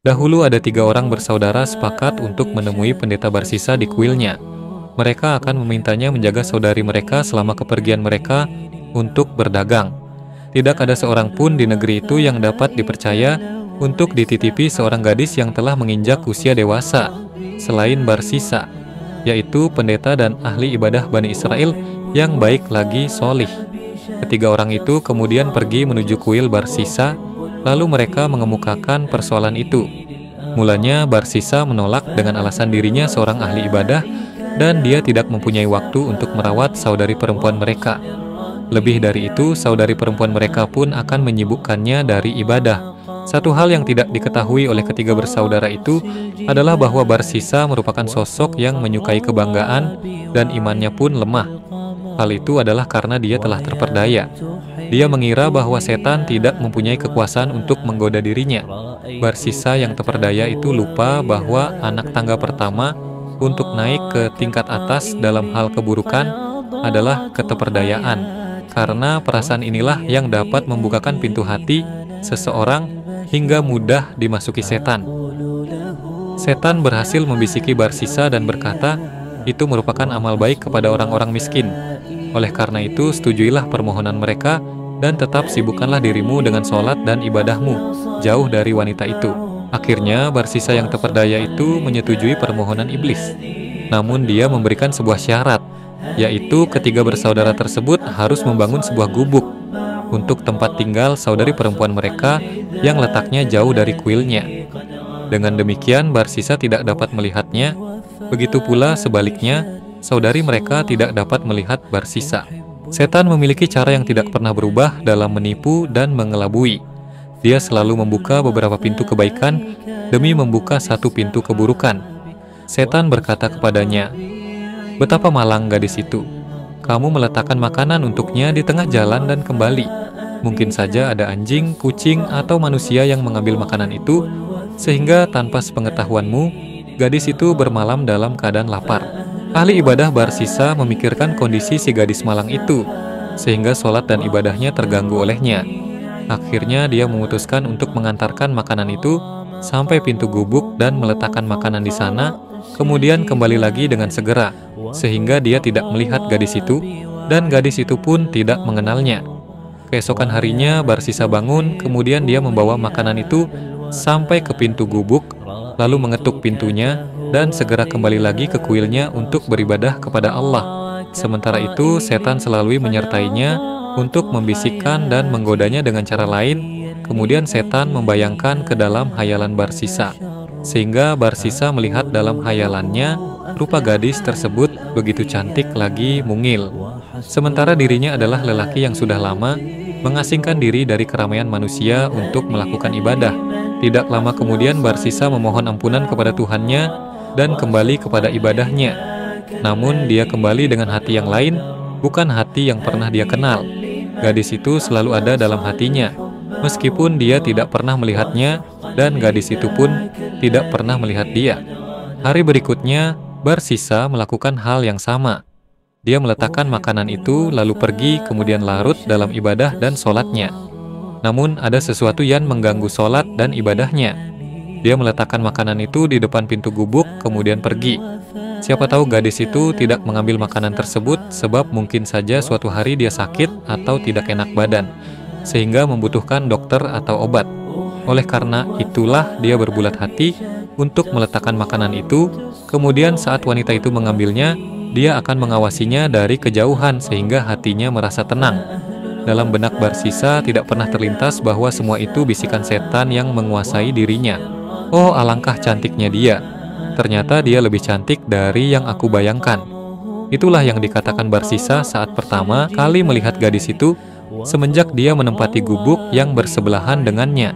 Dahulu ada 3 orang bersaudara sepakat untuk menemui pendeta Barsisa di kuilnya. Mereka akan memintanya menjaga saudari mereka selama kepergian mereka untuk berdagang. Tidak ada seorang pun di negeri itu yang dapat dipercaya untuk dititipi seorang gadis yang telah menginjak usia dewasa, selain Barsisa, yaitu pendeta dan ahli ibadah Bani Israel yang baik lagi solih. Ketiga orang itu kemudian pergi menuju kuil Barsisa, lalu mereka mengemukakan persoalan itu. Mulanya Barsisa menolak dengan alasan dirinya seorang ahli ibadah dan dia tidak mempunyai waktu untuk merawat saudari perempuan mereka. Lebih dari itu, saudari perempuan mereka pun akan menyibukkannya dari ibadah. Satu hal yang tidak diketahui oleh ketiga bersaudara itu adalah bahwa Barsisa merupakan sosok yang menyukai kebanggaan dan imannya pun lemah. Hal itu adalah karena dia telah terperdaya. Dia mengira bahwa setan tidak mempunyai kekuasaan untuk menggoda dirinya. Barsisa yang terperdaya itu lupa bahwa anak tangga pertama untuk naik ke tingkat atas dalam hal keburukan adalah keteperdayaan. Karena perasaan inilah yang dapat membukakan pintu hati seseorang hingga mudah dimasuki setan. Setan berhasil membisiki Barsisa dan berkata, itu merupakan amal baik kepada orang-orang miskin. Oleh karena itu, setujuilah permohonan mereka dan tetap sibukkanlah dirimu dengan sholat dan ibadahmu, jauh dari wanita itu. Akhirnya, Barsisa yang terperdaya itu menyetujui permohonan iblis. Namun dia memberikan sebuah syarat, yaitu ketiga bersaudara tersebut harus membangun sebuah gubuk untuk tempat tinggal saudari perempuan mereka yang letaknya jauh dari kuilnya. Dengan demikian, Barsisa tidak dapat melihatnya. Begitu pula sebaliknya, saudari mereka tidak dapat melihat Barsisa. Setan memiliki cara yang tidak pernah berubah dalam menipu dan mengelabui. Dia selalu membuka beberapa pintu kebaikan demi membuka satu pintu keburukan. Setan berkata kepadanya, "Betapa malang gadis itu. Kamu meletakkan makanan untuknya di tengah jalan dan kembali. Mungkin saja ada anjing, kucing, atau manusia yang mengambil makanan itu, sehingga tanpa sepengetahuanmu, gadis itu bermalam dalam keadaan lapar." Ahli ibadah Barsisa memikirkan kondisi si gadis malang itu, sehingga sholat dan ibadahnya terganggu olehnya. Akhirnya dia memutuskan untuk mengantarkan makanan itu sampai pintu gubuk dan meletakkan makanan di sana, kemudian kembali lagi dengan segera, sehingga dia tidak melihat gadis itu, dan gadis itu pun tidak mengenalnya. Keesokan harinya Barsisa bangun, kemudian dia membawa makanan itu sampai ke pintu gubuk, lalu mengetuk pintunya, dan segera kembali lagi ke kuilnya untuk beribadah kepada Allah. Sementara itu, setan selalu menyertainya untuk membisikkan dan menggodanya dengan cara lain. Kemudian setan membayangkan ke dalam hayalan Barsisa, sehingga Barsisa melihat dalam hayalannya rupa gadis tersebut begitu cantik lagi mungil. Sementara dirinya adalah lelaki yang sudah lama mengasingkan diri dari keramaian manusia untuk melakukan ibadah. Tidak lama kemudian Barsisa memohon ampunan kepada Tuhannya dan kembali kepada ibadahnya. Namun dia kembali dengan hati yang lain, bukan hati yang pernah dia kenal. Gadis itu selalu ada dalam hatinya, meskipun dia tidak pernah melihatnya, dan gadis itu pun tidak pernah melihat dia. Hari berikutnya, Barsisa melakukan hal yang sama. Dia meletakkan makanan itu, lalu pergi, kemudian larut dalam ibadah dan sholatnya. Namun ada sesuatu yang mengganggu sholat dan ibadahnya. Dia meletakkan makanan itu di depan pintu gubuk, kemudian pergi. Siapa tahu gadis itu tidak mengambil makanan tersebut sebab mungkin saja suatu hari dia sakit atau tidak enak badan, sehingga membutuhkan dokter atau obat. Oleh karena itulah dia berbulat hati untuk meletakkan makanan itu, kemudian saat wanita itu mengambilnya, dia akan mengawasinya dari kejauhan sehingga hatinya merasa tenang. Dalam benak Barsisa tidak pernah terlintas bahwa semua itu bisikan setan yang menguasai dirinya. Oh, alangkah cantiknya dia. Ternyata dia lebih cantik dari yang aku bayangkan. Itulah yang dikatakan Barsisa saat pertama kali melihat gadis itu, semenjak dia menempati gubuk yang bersebelahan dengannya.